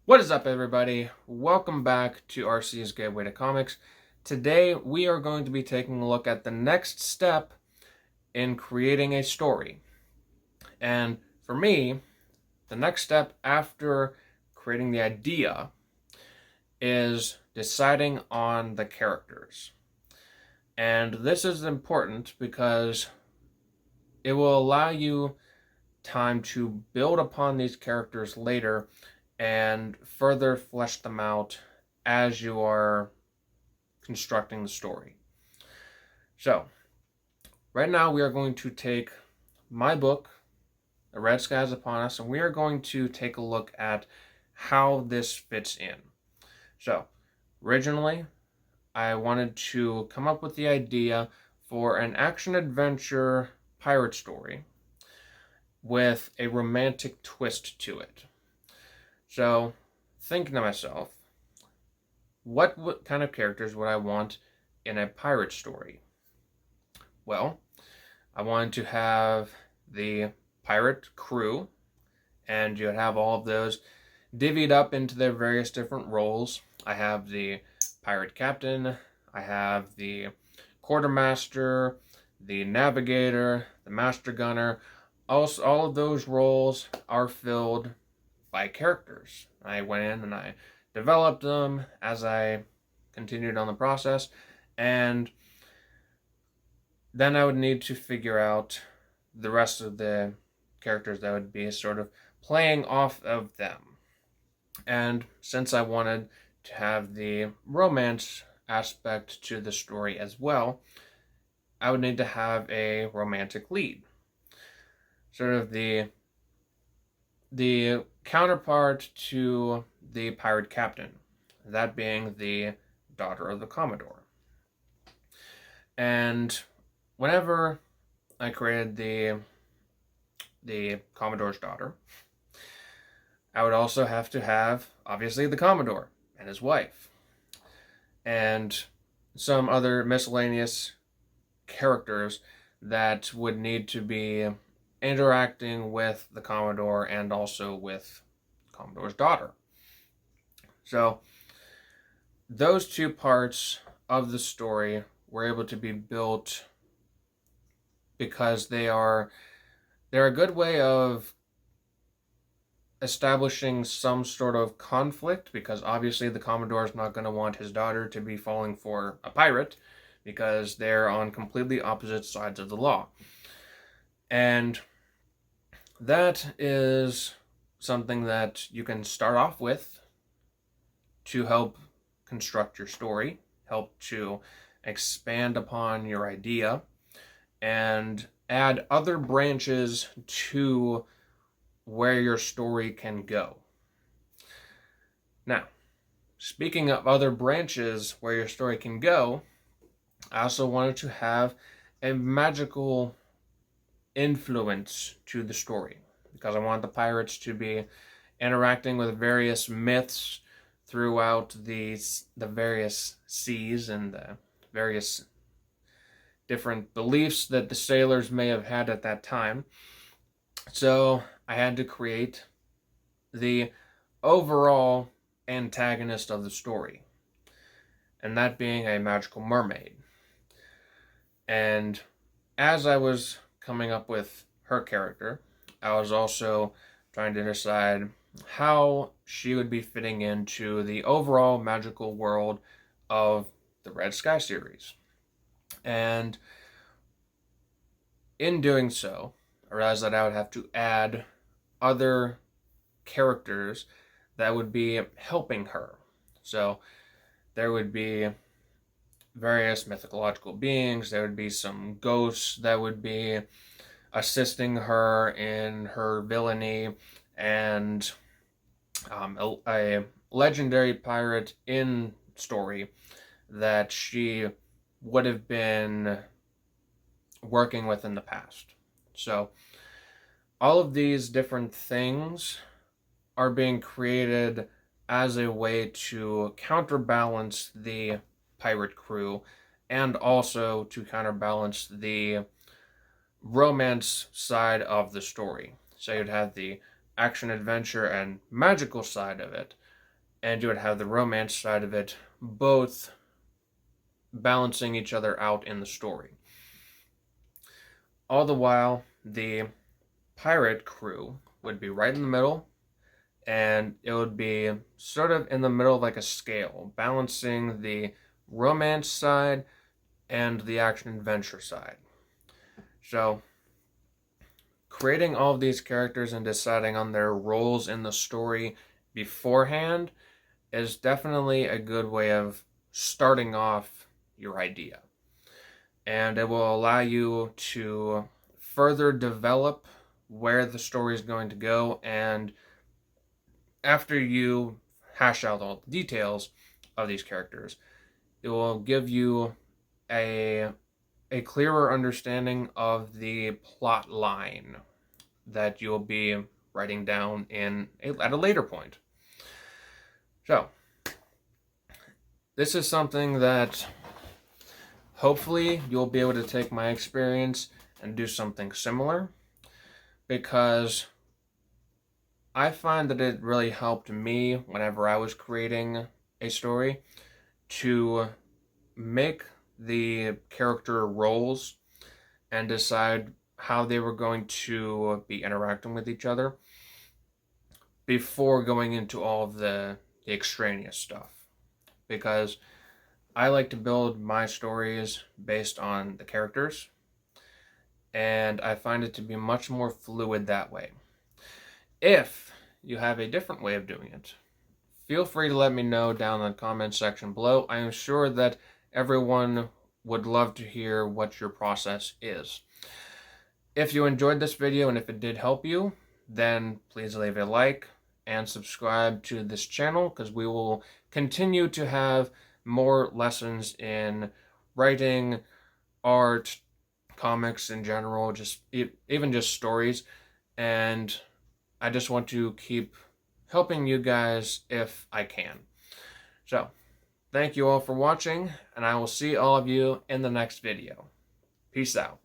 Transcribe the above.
What is up, everybody? Welcome back to RC's Gateway to Comics. Today, we are going to be taking a look at the next step in creating a story. And for me, the next step after creating the idea is deciding on the characters. And this is important because it will allow you time to build upon these characters later and further flesh them out as you are constructing the story. So, right now we are going to take my book, The Red Skies Upon Us, and we are going to take a look at how this fits in. So, originally, I wanted to come up with the idea for an action-adventure pirate story with a romantic twist to it. So, thinking to myself, what kind of characters would I want in a pirate story? Well, I wanted to have the pirate crew, and you'd have all of those divvied up into their various different roles. I have the pirate captain, I have the quartermaster, the navigator, the master gunner. All of those roles are filled by characters. I went in and I developed them as I continued on the process, and then I would need to figure out the rest of the characters that would be sort of playing off of them. And since I wanted to have the romance aspect to the story as well, I would need to have a romantic lead. Sort of the counterpart to the pirate captain, that being the daughter of the Commodore. And whenever I created the Commodore's daughter, I would also have to have, obviously, the Commodore and his wife, and some other miscellaneous characters that would need to be interacting with the Commodore and also with Commodore's daughter. So those two parts of the story were able to be built because they're a good way of establishing some sort of conflict, because obviously the Commodore is not going to want his daughter to be falling for a pirate because they're on completely opposite sides of the law. And that is something that you can start off with to help construct your story, help to expand upon your idea, and add other branches to where your story can go. Now, speaking of other branches where your story can go, I also wanted to have a magical influence to the story, because I want the pirates to be interacting with various myths throughout the various seas and the various different beliefs that the sailors may have had at that time. So I had to create the overall antagonist of the story, and that being a magical mermaid. And as I was coming up with her character, I was also trying to decide how she would be fitting into the overall magical world of the Red Sky series. And in doing so, I realized that I would have to add other characters that would be helping her. So there would be various mythological beings, there would be some ghosts that would be assisting her in her villainy, and a legendary pirate in story that she would have been working with in the past. So all of these different things are being created as a way to counterbalance the pirate crew and also to counterbalance the romance side of the story. So you'd have the action, adventure, and magical side of it, and you would have the romance side of it, both balancing each other out in the story. All the while, the pirate crew would be right in the middle, and it would be sort of in the middle of like a scale, balancing the romance side and the action adventure side. So, creating all of these characters and deciding on their roles in the story beforehand is definitely a good way of starting off your idea. And it will allow you to further develop where the story is going to go, and after you hash out all the details of these characters, it will give you a clearer understanding of the plot line that you'll be writing down at a later point. So, this is something that hopefully you'll be able to take my experience and do something similar, because I find that it really helped me whenever I was creating a story to make the character roles and decide how they were going to be interacting with each other before going into all of the extraneous stuff. Because I like to build my stories based on the characters, and I find it to be much more fluid that way. If you have a different way of doing it, feel free to let me know down in the comment section below. I am sure that everyone would love to hear what your process is. If you enjoyed this video and if it did help you, then please leave a like and subscribe to this channel, because we will continue to have more lessons in writing, art, comics in general, even just stories. And I just want to keep helping you guys if I can. So, thank you all for watching, and I will see all of you in the next video. Peace out.